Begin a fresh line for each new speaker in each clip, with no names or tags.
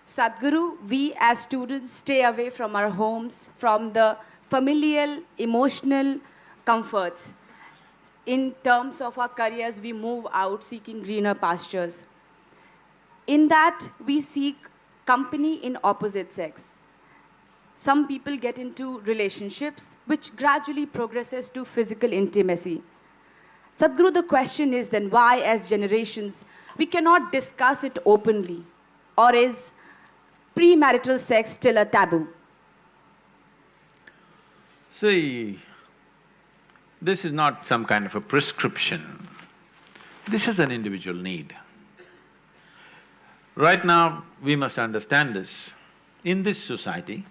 Sadhguru, we as students stay away from our homes, from the familial, emotional comforts. In terms of our careers, we move out seeking greener pastures. In that, we seek company in opposite sex. Some people get into relationships, which gradually progresses to physical intimacy. Sadhguru, the question is then why, as generations, we cannot discuss it openly? Or is pre-marital sex still a taboo?
See, this is not some kind of a prescription. This is an individual need. Right now, we must understand this. In this society,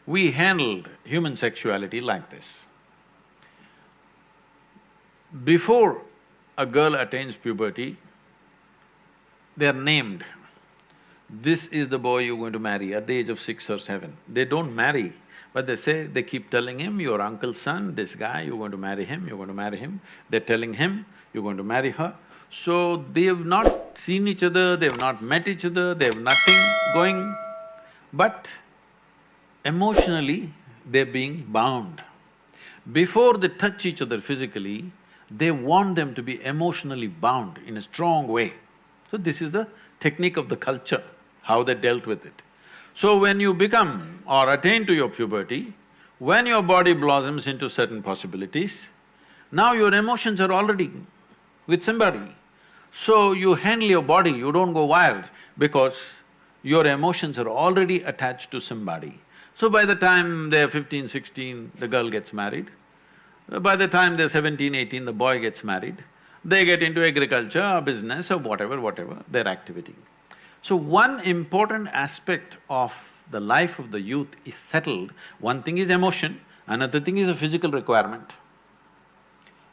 we handled human sexuality like this. Before a girl attains puberty, they are named. This is the boy you're going to marry at the age of 6 or 7. They don't marry, but they keep telling him, your uncle's son, this guy, you're going to marry him, you're going to marry him. They're telling him, you're going to marry her. So they have not seen each other, they have not met each other, they have nothing going, but emotionally they're being bound. Before they touch each other physically, they want them to be emotionally bound in a strong way. So this is the technique of the culture, how they dealt with it. So when you become or attain to your puberty, when your body blossoms into certain possibilities, now your emotions are already with somebody. So you handle your body, you don't go wild because your emotions are already attached to somebody. So by the time they're 15, 16, the girl gets married. By the time they're 17, 18, the boy gets married. They get into agriculture or business or whatever, their activity. So one important aspect of the life of the youth is settled. One thing is emotion, another thing is a physical requirement.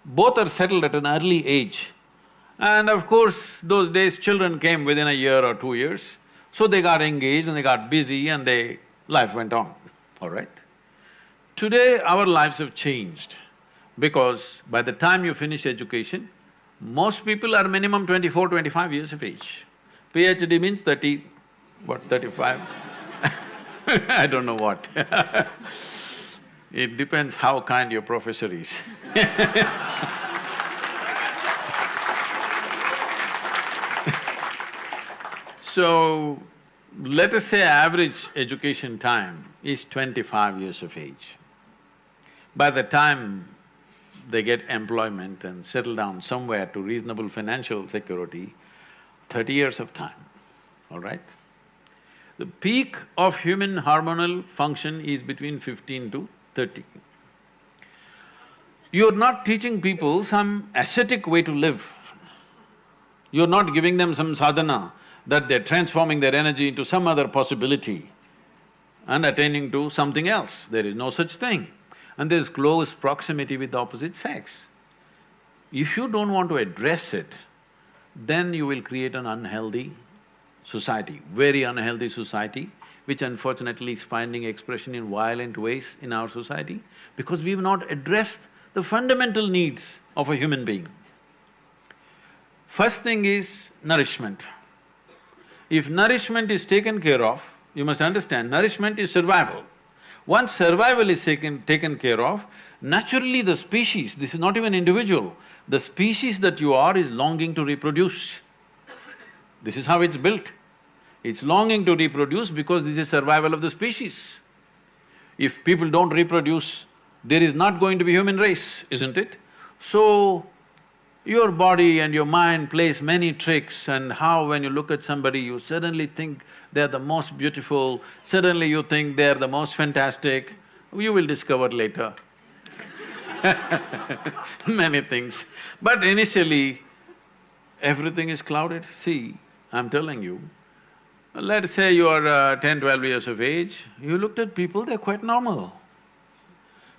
Both are settled at an early age. And of course, those days children came within a year or 2 years, so they got engaged and they got busy and life went on, all right? Today, our lives have changed because by the time you finish education, most people are minimum 24, 25 years of age. PhD means 35? I don't know what It depends how kind your professor is So, let us say average education time is 25 years of age. By the time they get employment and settle down somewhere to reasonable financial security, 30 years of time, all right? The peak of human hormonal function is between 15 to 30. You're not teaching people some ascetic way to live. You're not giving them some sadhana that they're transforming their energy into some other possibility and attaining to something else. There is no such thing. And there's close proximity with the opposite sex. If you don't want to address it, then you will create an unhealthy society, very unhealthy society, which unfortunately is finding expression in violent ways in our society because we've not addressed the fundamental needs of a human being. First thing is nourishment. If nourishment is taken care of, you must understand, nourishment is survival. Once survival is taken care of, naturally the species, this is not even individual, the species that you are is longing to reproduce. This is how it's built. It's longing to reproduce because this is survival of the species. If people don't reproduce, there is not going to be human race, isn't it? So, your body and your mind plays many tricks and how when you look at somebody, you suddenly think they're the most beautiful, suddenly you think they're the most fantastic, you will discover later many things. But initially, everything is clouded. See, I'm telling you, let's say you are 10, 12 years of age, you looked at people, they're quite normal.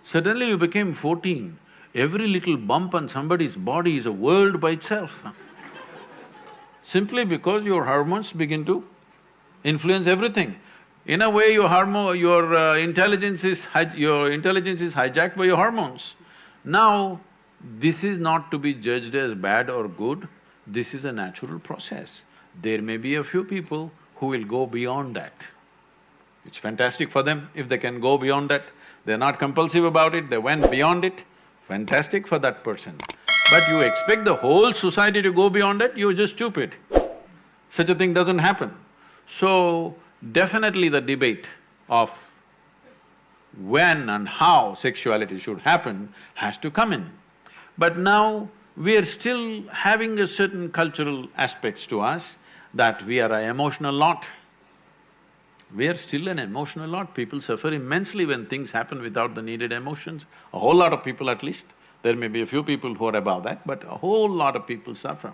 Suddenly you became 14, every little bump on somebody's body is a world by itself simply because your hormones begin to influence everything. In a way, your intelligence is hijacked by your hormones. Now, this is not to be judged as bad or good, this is a natural process. There may be a few people who will go beyond that. It's fantastic for them if they can go beyond that. They're not compulsive about it, they went beyond it, fantastic for that person. But you expect the whole society to go beyond it, you're just stupid. Such a thing doesn't happen. So, definitely the debate of when and how sexuality should happen has to come in. But now, we are still having a certain cultural aspects to us that we are an emotional lot. We are still an emotional lot. People suffer immensely when things happen without the needed emotions. A whole lot of people at least. There may be a few people who are above that, but a whole lot of people suffer.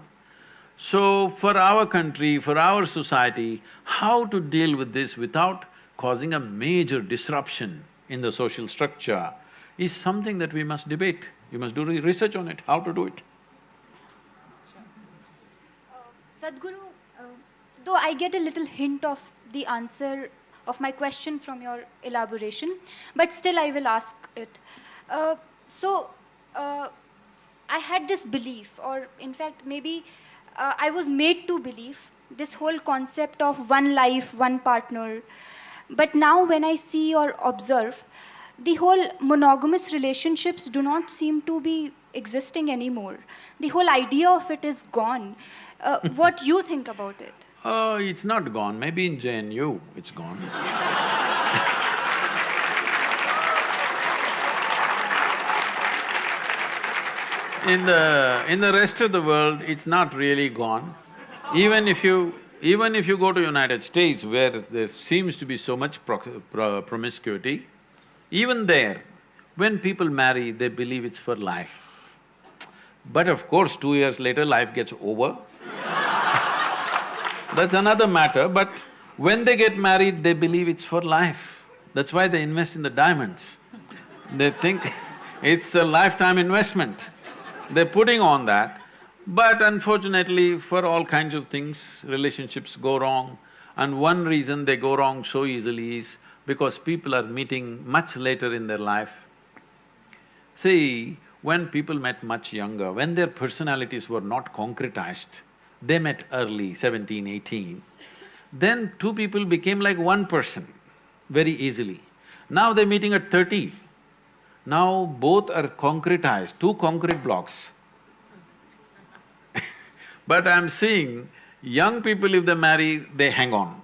So, for our country, for our society, how to deal with this without causing a major disruption in the social structure is something that we must debate. You must do research on it, how to do it.
Sadhguru, though I get a little hint of the answer of my question from your elaboration, but still I will ask it. I had this belief, or in fact maybe I was made to believe this whole concept of one life, one partner. But now when I see or observe, the whole monogamous relationships do not seem to be existing anymore. The whole idea of it is gone. What you think about it?
Oh, it's not gone, maybe in JNU it's gone. In the rest of the world, it's not really gone. Even if you go to United States where there seems to be so much promiscuity, even there, when people marry, they believe it's for life. But of course, 2 years later, life gets over. That's another matter, but when they get married, they believe it's for life. That's why they invest in the diamonds. They think it's a lifetime investment. They're putting on that, but unfortunately, for all kinds of things, relationships go wrong. And one reason they go wrong so easily is because people are meeting much later in their life. See, when people met much younger, when their personalities were not concretized, they met early, 17, 18, then two people became like one person very easily. Now they're meeting at 30. Now both are concretized, two concrete blocks. But I'm seeing young people, if they marry, they hang on.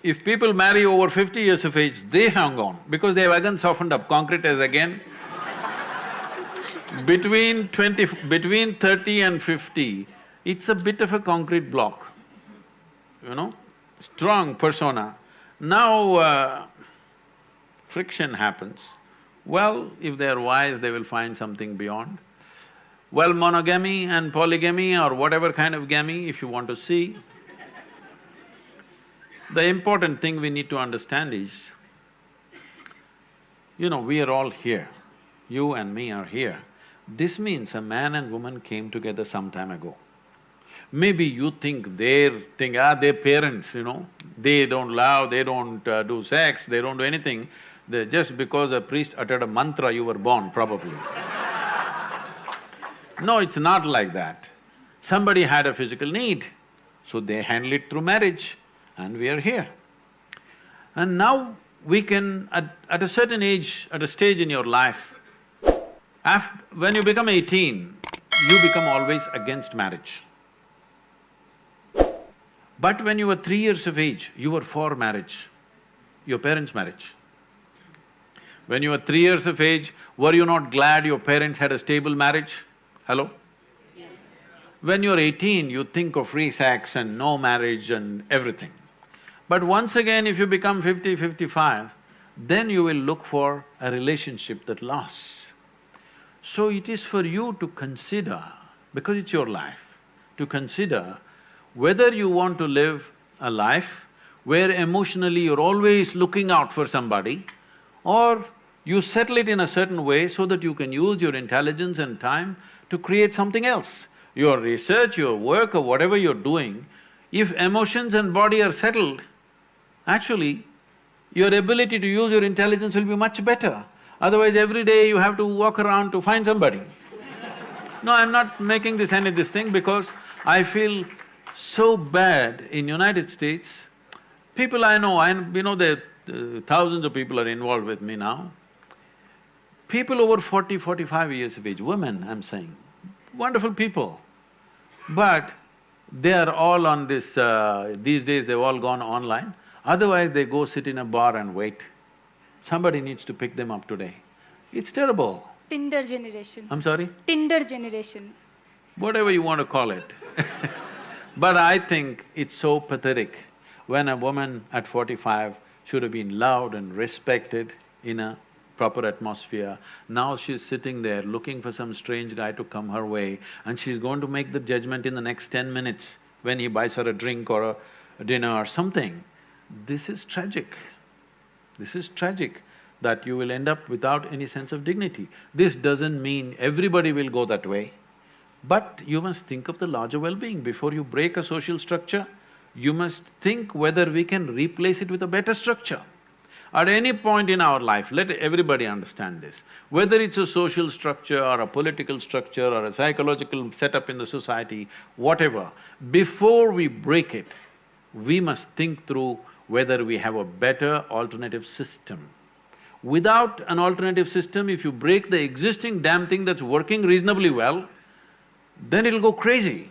If people marry over 50 years of age, they hang on because they have again softened up, concrete is again. Between 30 and 50, it's a bit of a concrete block, strong persona. Now, friction happens. Well, if they are wise, they will find something beyond. Well, monogamy and polygamy or whatever kind of gamy, if you want to see, the important thing we need to understand is, we are all here. You and me are here. This means a man and woman came together some time ago. Maybe you think their parents, they don't love, they don't do sex, they don't do anything. Just because a priest uttered a mantra, you were born, probably. No, it's not like that. Somebody had a physical need, so they handle it through marriage, and we are here. And now we can, at a certain age, at a stage in your life, when you become 18, you become always against marriage. But when you were 3 years of age, you were for marriage, your parents' marriage. When you were 3 years of age, were you not glad your parents had a stable marriage? Hello? Yes. When you're 18, you think of free sex and no marriage and everything. But once again, if you become 50, 55, then you will look for a relationship that lasts. So it is for you to consider, because it's your life, to consider whether you want to live a life where emotionally you're always looking out for somebody, or you settle it in a certain way so that you can use your intelligence and time to create something else. Your research, your work or whatever you're doing, if emotions and body are settled, actually, your ability to use your intelligence will be much better. Otherwise, every day you have to walk around to find somebody. No, I'm not making this thing because I feel so bad in United States. People I know, that thousands of people are involved with me now. People over 40, 45 years of age, women I'm saying, wonderful people. But they are all on this… these days they've all gone online. Otherwise they go sit in a bar and wait. Somebody needs to pick them up today. It's terrible.
Tinder generation.
I'm sorry?
Tinder generation.
Whatever you want to call it. But I think it's so pathetic when a woman at 45 should have been loved and respected in a proper atmosphere. Now she's sitting there looking for some strange guy to come her way and she's going to make the judgment in the next 10 minutes when he buys her a drink or a dinner or something. This is tragic. This is tragic that you will end up without any sense of dignity. This doesn't mean everybody will go that way, but you must think of the larger well-being. Before you break a social structure, you must think whether we can replace it with a better structure. At any point in our life, let everybody understand this, whether it's a social structure or a political structure or a psychological setup in the society, whatever, before we break it, we must think through whether we have a better alternative system. Without an alternative system, if you break the existing damn thing that's working reasonably well, then it'll go crazy.